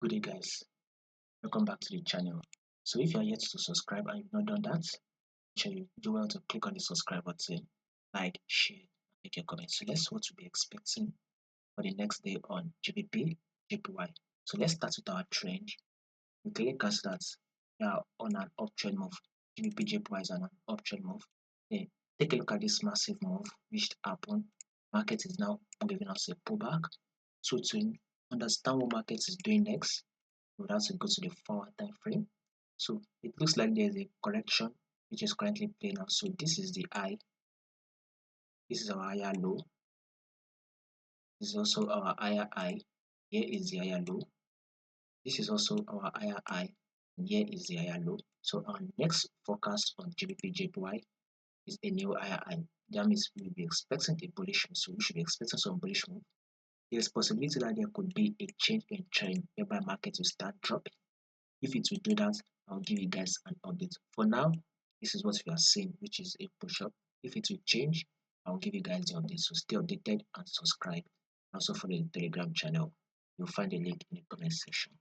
Good day guys, welcome back to the channel. So if you are yet to subscribe and you've not done that, sure you do well to click on the subscribe button, like, share, make your comments. So let's see what to be expecting for the next day on GBP JPY. So let's start with our trend. We click as that we are on an uptrend move. GBP JPY is on an uptrend move. Then take a look at this massive move which happened. Market is now giving us a pullback. So to understand what market is doing next, we would have to go to the 4-hour time frame. So it looks like there's a correction which is currently playing out. So this is the high, this is our higher low, this is also our higher high, here is the higher low, this is also our higher high, and here is the higher low. So our next forecast on GBPJPY is a new higher high. That means we'll be expecting a bullish move. So we should be expecting some bullish move. There's possibility that there could be a change in trend whereby market will start dropping. If it will do that, I'll give you guys an update. For now, this is what we are seeing, which is a push up. If it will change, I'll give you guys the update. So stay updated and subscribe. Also follow the Telegram channel. You'll find the link in the comment section.